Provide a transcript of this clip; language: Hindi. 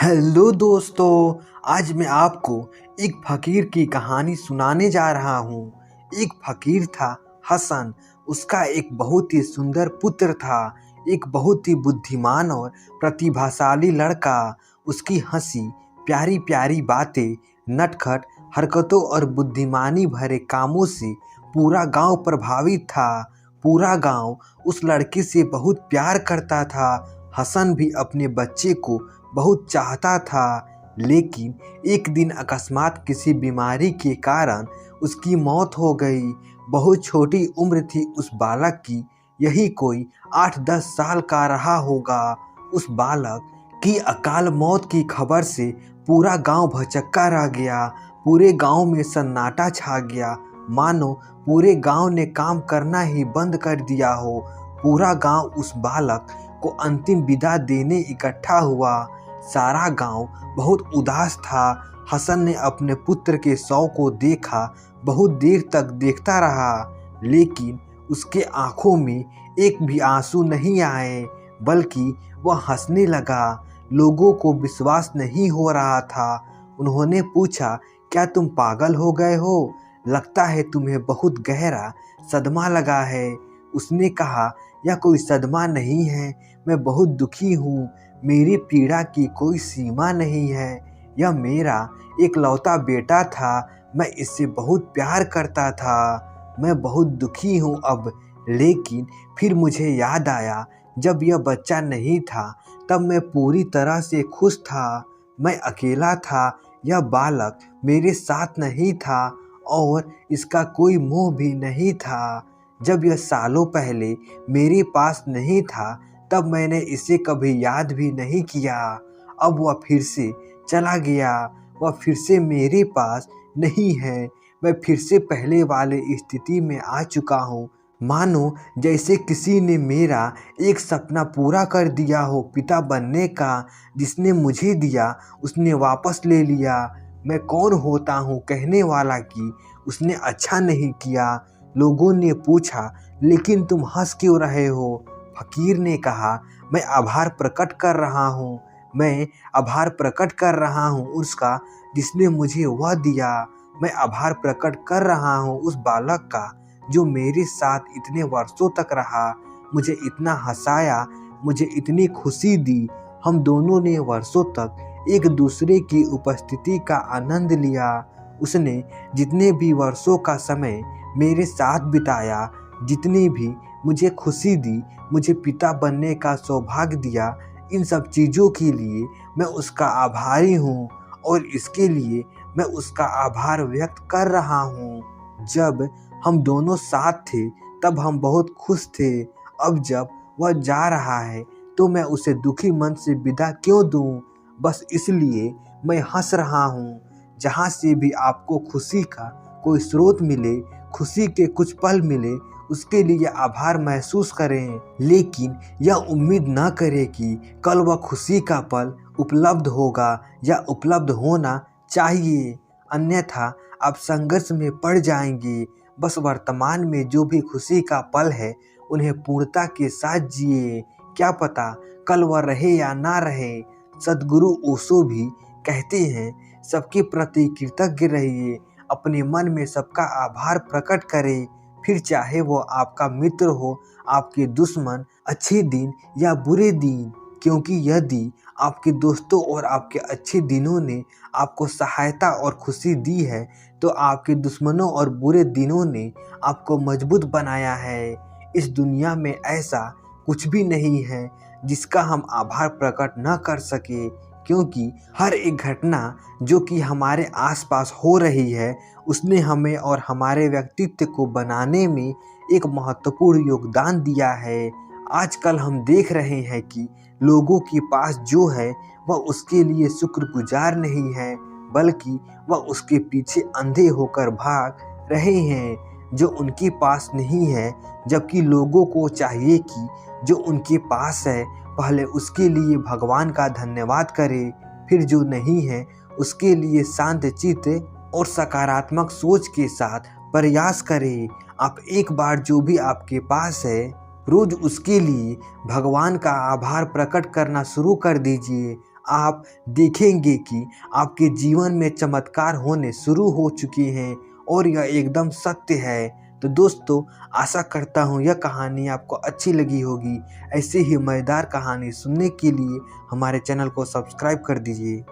हेलो दोस्तों, आज मैं आपको एक फ़कीर की कहानी सुनाने जा रहा हूँ। एक फ़कीर था हसन। उसका एक बहुत ही सुंदर पुत्र था, एक बहुत ही बुद्धिमान और प्रतिभाशाली लड़का। उसकी हंसी, प्यारी प्यारी बातें, नटखट हरकतों और बुद्धिमानी भरे कामों से पूरा गांव प्रभावित था। पूरा गांव उस लड़के से बहुत प्यार करता था। हसन भी अपने बच्चे को बहुत चाहता था, लेकिन एक दिन अकस्मात किसी बीमारी के कारण उसकी मौत हो गई। बहुत छोटी उम्र थी उस बालक की, यही कोई 8-10 साल का रहा होगा। उस बालक की अकाल मौत की खबर से पूरा गांव भौचक्का रह गया। पूरे गांव में सन्नाटा छा गया, मानो पूरे गांव ने काम करना ही बंद कर दिया हो। पूरा गांव उस बालक को अंतिम विदा देने इकट्ठा हुआ। सारा गांव बहुत उदास था। हसन ने अपने पुत्र के शव को देखा, बहुत देर तक देखता रहा, लेकिन उसके आंखों में एक भी आंसू नहीं आए, बल्कि वह हंसने लगा। लोगों को विश्वास नहीं हो रहा था। उन्होंने पूछा, क्या तुम पागल हो गए हो? लगता है तुम्हें बहुत गहरा सदमा लगा है। उसने कहा, यह कोई सदमा नहीं है, मैं बहुत दुखी हूँ। मेरी पीड़ा की कोई सीमा नहीं है। यह मेरा एकलौता बेटा था, मैं इससे बहुत प्यार करता था। मैं बहुत दुखी हूँ अब। लेकिन फिर मुझे याद आया, जब यह बच्चा नहीं था तब मैं पूरी तरह से खुश था। मैं अकेला था, यह बालक मेरे साथ नहीं था और इसका कोई मोह भी नहीं था। जब यह सालों पहले मेरे पास नहीं था तब मैंने इसे कभी याद भी नहीं किया। अब वह फिर से चला गया, वह फिर से मेरे पास नहीं है। मैं फिर से पहले वाले स्थिति में आ चुका हूँ, मानो जैसे किसी ने मेरा एक सपना पूरा कर दिया हो। पिता बनने का जिसने मुझे दिया उसने वापस ले लिया। मैं कौन होता हूँ कहने वाला कि उसने अच्छा नहीं किया। लोगों ने पूछा, लेकिन तुम हंस क्यों रहे हो? फकीर ने कहा, मैं आभार प्रकट कर रहा हूँ। मैं आभार प्रकट कर रहा हूँ उसका जिसने मुझे वह दिया। मैं आभार प्रकट कर रहा हूँ उस बालक का जो मेरे साथ इतने वर्षों तक रहा, मुझे इतना हंसाया, मुझे इतनी खुशी दी। हम दोनों ने वर्षों तक एक दूसरे की उपस्थिति का आनंद लिया। उसने जितने भी वर्षों का समय मेरे साथ बिताया, जितनी भी मुझे खुशी दी, मुझे पिता बनने का सौभाग्य दिया, इन सब चीज़ों के लिए मैं उसका आभारी हूँ और इसके लिए मैं उसका आभार व्यक्त कर रहा हूँ। जब हम दोनों साथ थे तब हम बहुत खुश थे। अब जब वह जा रहा है तो मैं उसे दुखी मन से विदा क्यों दूँ? बस इसलिए मैं हंस रहा हूँ। जहाँ से भी आपको खुशी का कोई स्रोत मिले, खुशी के कुछ पल मिले, उसके लिए आभार महसूस करें, लेकिन यह उम्मीद न करें कि कल वह खुशी का पल उपलब्ध होगा या उपलब्ध होना चाहिए, अन्यथा आप संघर्ष में पड़ जाएंगे। बस वर्तमान में जो भी खुशी का पल है उन्हें पूर्णता के साथ जिए। क्या पता कल वह रहे या ना रहे। सद्गुरु ओशो भी कहते हैं, सबके प्रति कृतज्ञ रहिए, अपने मन में सबका आभार प्रकट करें, फिर चाहे वो आपका मित्र हो, आपके दुश्मन, अच्छे दिन या बुरे दिन। क्योंकि यदि आपके दोस्तों और आपके अच्छे दिनों ने आपको सहायता और खुशी दी है, तो आपके दुश्मनों और बुरे दिनों ने आपको मजबूत बनाया है। इस दुनिया में ऐसा कुछ भी नहीं है जिसका हम आभार प्रकट न कर सके, क्योंकि हर एक घटना जो कि हमारे आसपास हो रही है उसने हमें और हमारे व्यक्तित्व को बनाने में एक महत्वपूर्ण योगदान दिया है। आजकल हम देख रहे हैं कि लोगों के पास जो है वह उसके लिए शुक्रगुजार नहीं है, बल्कि वह उसके पीछे अंधे होकर भाग रहे हैं जो उनके पास नहीं है। जबकि लोगों को चाहिए कि जो उनके पास है पहले उसके लिए भगवान का धन्यवाद करें, फिर जो नहीं है उसके लिए शांत चित्त और सकारात्मक सोच के साथ प्रयास करें। आप एक बार जो भी आपके पास है रोज उसके लिए भगवान का आभार प्रकट करना शुरू कर दीजिए। आप देखेंगे कि आपके जीवन में चमत्कार होने शुरू हो चुके हैं और यह एकदम सत्य है। तो दोस्तों, आशा करता हूँ यह कहानी आपको अच्छी लगी होगी। ऐसे ही मज़ेदार कहानी सुनने के लिए हमारे चैनल को सब्सक्राइब कर दीजिए।